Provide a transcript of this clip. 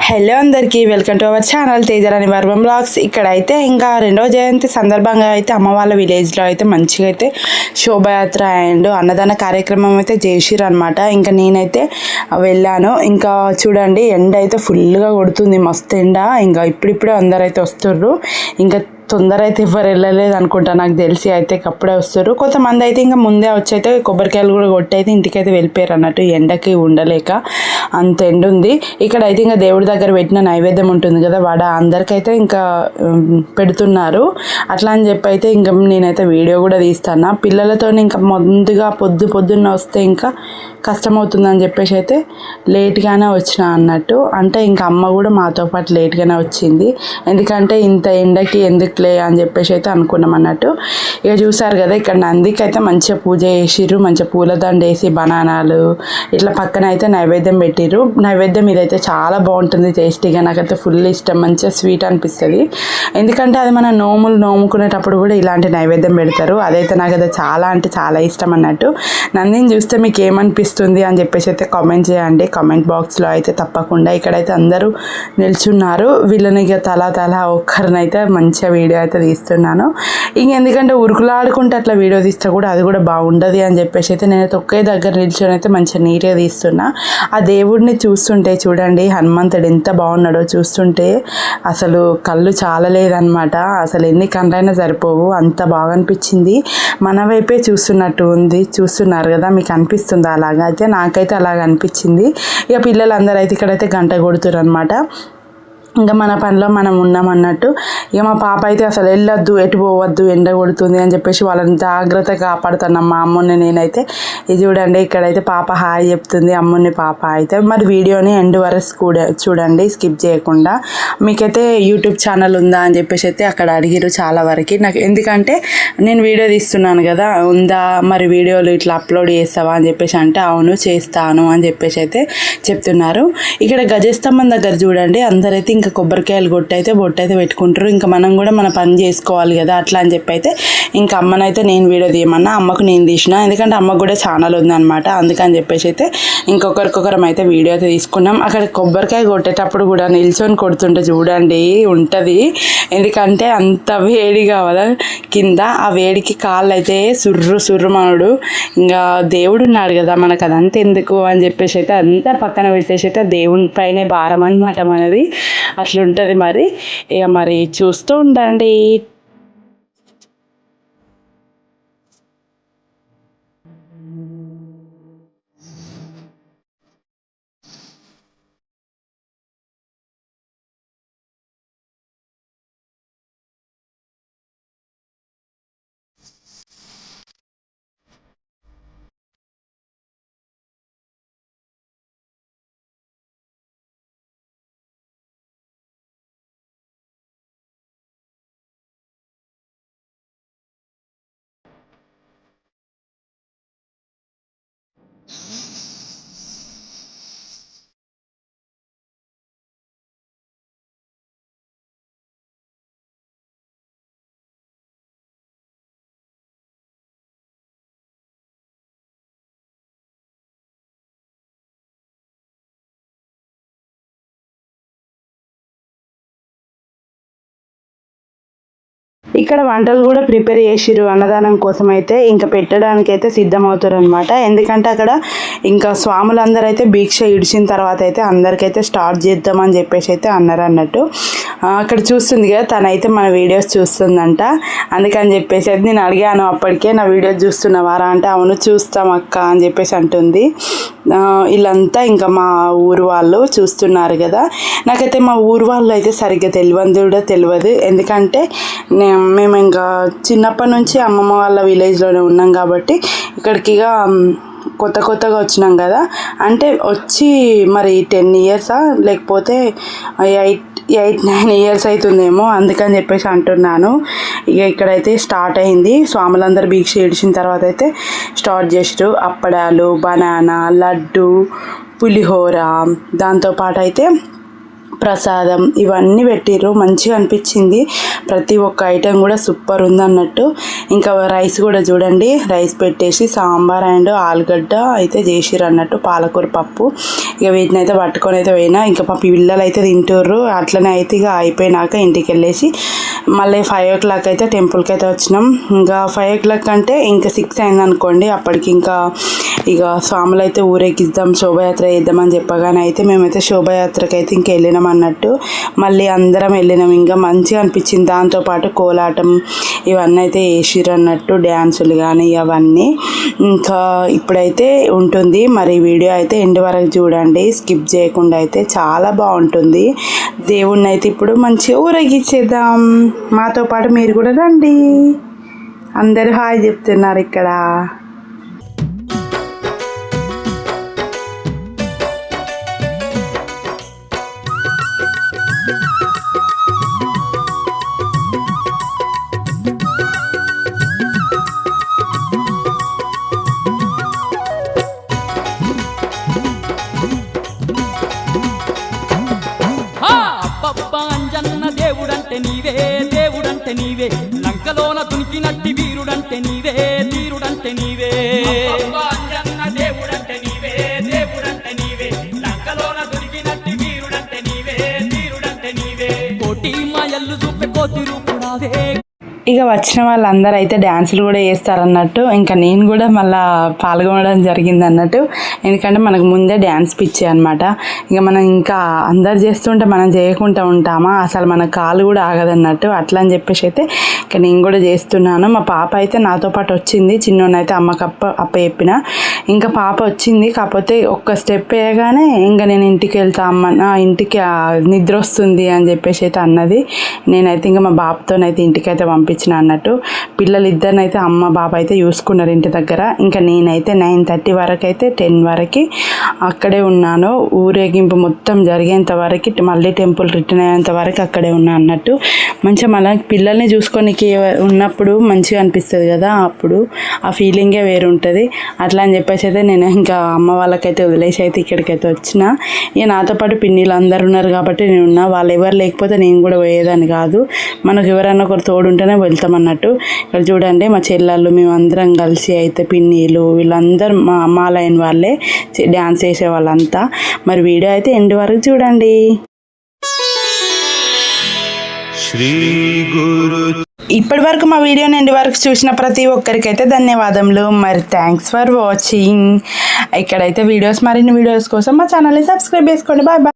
Hello అందరికీ welcome to our channel Tejarani వర్వం blogs. ఇక్కడైతే ఇంకా రెండవ జయంతి సందర్భంగా అయితే అమ్మ వాళ్ళ విలేజ్లో అయితే మంచిగా అయితే శోభయాత్ర అండ్ అన్నదాన కార్యక్రమం అయితే చేసిర్రు అనమాట. ఇంకా నేనైతే వెళ్ళాను. ఇంకా చూడండి ఎండ అయితే ఫుల్గా కొడుతుంది, మస్తు ఎండ. ఇంకా ఇప్పుడిప్పుడే అందరైతే వస్తుర్రు. ఇంకా తొందర అయితే ఎవరు వెళ్ళలేదు అనుకుంటా, నాకు తెలిసి అయితే అప్పుడే వస్తారు. కొంతమంది అయితే ఇంకా ముందే వచ్చి అయితే కొబ్బరికాయలు కూడా కొట్టి అయితే ఇంటికైతే వెళ్ళిపోయారు అన్నట్టు, ఎండకి ఉండలేక అంత ఎండ ఉంది. ఇక్కడైతే ఇంకా దేవుడి దగ్గర పెట్టిన నైవేద్యం ఉంటుంది కదా, వాడ అందరికైతే ఇంకా పెడుతున్నారు. అట్లా అని చెప్పి అయితే ఇంకా నేనైతే వీడియో కూడా తీస్తాను. పిల్లలతో ఇంకా ముందుగా పొద్దున్న వస్తే ఇంకా కష్టమవుతుందని చెప్పేసి అయితే లేట్గానే వచ్చిన అన్నట్టు. అంటే ఇంకా అమ్మ కూడా మాతో పాటు లేట్గానే వచ్చింది, ఎందుకంటే ఇంత ఎండకి ఎందుకులే అని చెప్పేసి అయితే అనుకున్నాం అన్నట్టు. ఇక చూసారు కదా, ఇక్కడ నందికి అయితే మంచిగా పూజ చేసిర్రు, మంచిగా పూలదండ వేసి బనానాలు ఇట్లా పక్కన అయితే నైవేద్యం పెట్టిర్రు. నైవేద్యం ఇదైతే చాలా బాగుంటుంది, టేస్టీగా. నాకైతే ఫుల్ ఇష్టం, మంచిగా స్వీట్ అనిపిస్తుంది. ఎందుకంటే అది మన నోముకునేటప్పుడు కూడా ఇలాంటి నైవేద్యం పెడతారు. అదైతే నాకైతే చాలా అంటే చాలా ఇష్టం అన్నట్టు. నందిని చూస్తే మీకు ఏమనిపిస్తుంది అని చెప్పేసి అయితే కామెంట్ చేయండి, కామెంట్ బాక్స్లో అయితే తప్పకుండా. ఇక్కడైతే అందరూ నిల్చున్నారు. వీళ్ళని ఇక తలా ఒక్కరినైతే మంచిగా వీడియో అయితే తీస్తున్నాను. ఎందుకంటే ఉరుకులాడుకుంటే అట్లా వీడియో తీస్తే కూడా అది కూడా బాగుండదు అని చెప్పేసి అయితే నేనైతే ఒకే దగ్గర నిల్చొని అయితే మంచిగా నీట్గా తీస్తున్నా. ఆ దేవుడిని చూస్తుంటే చూడండి, హనుమంతుడు ఎంత బాగున్నాడో చూస్తుంటే అసలు కళ్ళు చాలలేదన్నమాట. అసలు ఎన్ని కళ్ళైనా సరిపోవు, అంత బాగా అనిపించింది. మన వైపే చూస్తున్నట్టు ఉంది. చూస్తున్నారు కదా, మీకు అనిపిస్తుంది అలాగా? అయితే నాకైతే అలాగ అనిపించింది. ఇక పిల్లలందరూ అయితే ఇక్కడైతే గంట కొడుతున్నారు అనమాట. ఇంకా మన పనిలో మనం ఉన్నామన్నట్టు. ఇక మా పాప అయితే అసలు వెళ్ళొద్దు, ఎటు పోవద్దు, ఎండ కొడుతుంది అని చెప్పేసి వాళ్ళని జాగ్రత్తగా కాపాడుతున్నాం మా అమ్ముని నేనైతే. ఇది చూడండి, ఇక్కడైతే పాప హాయ్ చెప్తుంది, అమ్ముని పాప అయితే. మరి వీడియోని ఎండ్ వరకు కూడా చూడండి, స్కిప్ చేయకుండా. మీకైతే యూట్యూబ్ ఛానల్ ఉందా అని చెప్పేసి అయితే అక్కడ అడిగిరు చాలా వరకు నాకు. ఎందుకంటే నేను వీడియో తీస్తున్నాను కదా, ఉందా మరి వీడియోలు ఇట్లా అప్లోడ్ చేస్తావా అని చెప్పేసి అంటే అవును చేస్తాను అని చెప్పేసి అయితే చెప్తున్నారు. ఇక్కడ గజస్తంభం దగ్గర చూడండి, అందరైతే ఇంకా కొబ్బరికాయలు బొట్టయితే పెట్టుకుంటారు. ఇంకా మనం కూడా మన పని చేసుకోవాలి కదా, అట్లా అని చెప్పి అయితే ఇంకా అమ్మనైతే నేను వీడియో తీయమన్నా, అమ్మకు నేను తీసిన. ఎందుకంటే అమ్మకు కూడా ఛానల్ ఉందన్నమాట, అందుకని చెప్పేసి అయితే ఇంకొకరికొకరం అయితే వీడియో అయితే తీసుకున్నాం. అక్కడ కొబ్బరికాయ కొట్టేటప్పుడు కూడా నిల్చొని కొడుతుంటే చూడండి ఉంటుంది, ఎందుకంటే అంత వేడి కావదా కింద. ఆ వేడికి కాళ్ళు అయితే సుర్రు మనడు. ఇంకా దేవుడు ఉన్నాడు కదా మనకు, అదంతా ఎందుకు అని చెప్పేసి అయితే అంతా పక్కన పెట్టేసి అయితే దేవుని పైన భారం అనమాట మనది. అట్లుంటుంది మరి. ఇక మరి చూస్తూ ఉండండి. ఇక్కడ వంటలు కూడా ప్రిపేర్ చేసిర్రు అన్నదానం కోసం అయితే. ఇంకా పెట్టడానికి అయితే సిద్ధమవుతారు అనమాట. ఎందుకంటే అక్కడ ఇంకా స్వాములందరూ అయితే భిక్ష ఇడిచిన తర్వాత అయితే అందరికైతే స్టార్ట్ చేద్దామని చెప్పేసి అయితే అన్నారు అన్నట్టు. అక్కడ చూస్తుంది కదా, తనైతే మన వీడియోస్ చూస్తుందంట. అందుకని చెప్పేసి అయితే నేను అడిగాను అప్పటికే, నా వీడియోస్ చూస్తున్నావారా అంటే అవును చూస్తాం అక్క అని చెప్పేసి అంటుంది. వీళ్ళంతా ఇంకా మా ఊరు వాళ్ళు చూస్తున్నారు కదా. నాకైతే మా ఊరు వాళ్ళు అయితే సరిగ్గా తెలియదు. ఎందుకంటే మేము ఇంకా చిన్నప్పటి నుంచి అమ్మమ్మ వాళ్ళ విలేజ్లోనే ఉన్నాం కాబట్టి ఇక్కడికి ఇక కొత్తగా వచ్చినాం కదా. అంటే వచ్చి మరి 10 ఇయర్సా లేకపోతే 8-9 ఇయర్స్ అవుతుందేమో, అందుకని చెప్పేసి అంటున్నాను. ఇక ఇక్కడైతే స్టార్ట్ అయింది. స్వాములందరూ భిక్ష ఇడిచిన తర్వాత అయితే స్టార్ట్ చేసారు. అప్పడాలు, బనానా, లడ్డు, పులిహోర, దాంతోపాటు అయితే ప్రసాదం ఇవన్నీ పెట్టిర్రు. మంచిగా అనిపించింది. ప్రతి ఒక్క ఐటెం కూడా సూపర్ ఉంది అన్నట్టు. ఇంకా రైస్ కూడా చూడండి, రైస్ పెట్టేసి సాంబార్ అండ్ ఆలుగడ్డ అయితే చేసిర్రు అన్నట్టు, పాలకూర పప్పు. ఇక వీటిని అయితే పట్టుకొని అయితే పోయినా. ఇంకా మా పిల్లలు అయితే తింటుర్రు. అట్లనే అయితే ఇక అయిపోయినాక ఇంటికి వెళ్ళేసి మళ్ళీ 5 o'clock అయితే టెంపుల్కి అయితే వచ్చినాం. ఇంకా 5 o'clock అంటే ఇంకా 6 అయింది అనుకోండి. అప్పటికి ఇంకా ఇక స్వాములు అయితే ఊరేగిద్దాం, శోభయాత్ర చేద్దామని చెప్పగానే అయితే మేమైతే శోభయాత్రకి అయితే ఇంక వెళ్ళినాం అన్నట్టు. మళ్ళీ అందరం వెళ్ళినాం. ఇంకా మంచిగా అనిపించింది. దాంతోపాటు కోలాటం ఇవన్నీ అయితే వేసిర్రు అన్నట్టు, డ్యాన్సులు కానీ అవన్నీ. ఇంకా ఇప్పుడైతే ఉంటుంది మరి వీడియో అయితే ఎండ్ వరకు చూడండి, స్కిప్ చేయకుండా. అయితే చాలా బాగుంటుంది. దేవుణ్ణి అయితే ఇప్పుడు మంచిగా ఊరేగిచ్చేద్దాం. మాతో పాటు మీరు కూడా రండి. అందరూ హాయ్ చెప్తున్నారు ఇక్కడ. దేవుడంటే నీవే, లంకలోన దునికినట్టి వీరుడంటే నీవే, తీరుడంటే నీవే. అంజన్న దేవుడంటే నీవే, దేవుడంటే నీవే, లంకలోన దునికినట్టి వీరుడంటే నీవే, తీరుడంటే నీవే. కోటి మాయల్లు చూపే కోతి రూపుడావే. ఇక వచ్చిన వాళ్ళందరూ అయితే డ్యాన్సులు కూడా చేస్తారన్నట్టు. ఇంకా నేను కూడా మళ్ళీ పాల్గొనడం జరిగింది అన్నట్టు. ఎందుకంటే మనకు ముందే డ్యాన్స్ పిచ్చి అనమాట. ఇక మనం ఇంకా అందరు చేస్తుంటే మనం చేయకుండా ఉంటామా, అసలు మన కాలు కూడా ఆగదన్నట్టు. అట్లా అని చెప్పేసి అయితే ఇక నేను కూడా చేస్తున్నాను. మా పాప అయితే నాతో పాటు వచ్చింది. చిన్నోని అయితే అమ్మకి అప్ప చెప్పిన. ఇంకా పాప వచ్చింది, కాకపోతే ఒక్క స్టెప్ వేయగానే ఇంకా నేను ఇంటికి వెళ్తా అమ్మ, ఇంటికి నిద్ర వస్తుంది అని చెప్పేసి అయితే అన్నది. నేనైతే ఇంకా మా బాబుతోనైతే ఇంటికి అయితే పంపించిన అన్నట్టు. పిల్లలు ఇద్దరినైతే అమ్మ బాబు అయితే చూసుకున్నారు ఇంటి దగ్గర. ఇంకా నేనైతే 9:30 వరకు అయితే 10 వరకు అక్కడే ఉన్నాను. ఊరేగింపు మొత్తం జరిగేంత వరకు, మళ్ళీ టెంపుల్ రిటర్న్ అయ్యేంత వరకు అక్కడే ఉన్నా అన్నట్టు. మంచిగా మళ్ళీ పిల్లల్ని చూసుకోనికి ఉన్నప్పుడు మంచిగా అనిపిస్తుంది కదా, అప్పుడు ఆ ఫీలింగే వేరు ఉంటుంది. అట్లా అని చెప్పేసి అయితే నేను ఇంకా అమ్మ వాళ్ళకైతే వదిలేసి అయితే ఇక్కడికైతే వచ్చిన. ఇక నాతో పాటు పిన్నిలు అందరు ఉన్నారు కాబట్టి నేను ఉన్నా. వాళ్ళు ఎవరు లేకపోతే నేను కూడా పోయేదాన్ని కాదు. మనకు ఎవరైనా ఒకరు తోడు ఉంటేనే వెళ్తామన్నట్టు. ఇక్కడ చూడండి మా చెల్లెళ్ళు మేమందరం కలిసి అయితే పిన్నీలు వీళ్ళందరూ మా లైన్ వాళ్ళే డ్యాన్స్ చేసే వాళ్ళంతా. మరి వీడియో అయితే ఎండ్ వరకు చూడండి. ఇప్పటి వరకు మా వీడియోని ఎండ్ వరకు చూసిన ప్రతి ఒక్కరికైతే ధన్యవాదములు. మరి థ్యాంక్స్ ఫర్ వాచింగ్. ఇక్కడైతే మరిన్ని వీడియోస్ కోసం మా ఛానల్ని సబ్స్క్రైబ్ చేసుకోండి. Bye bye.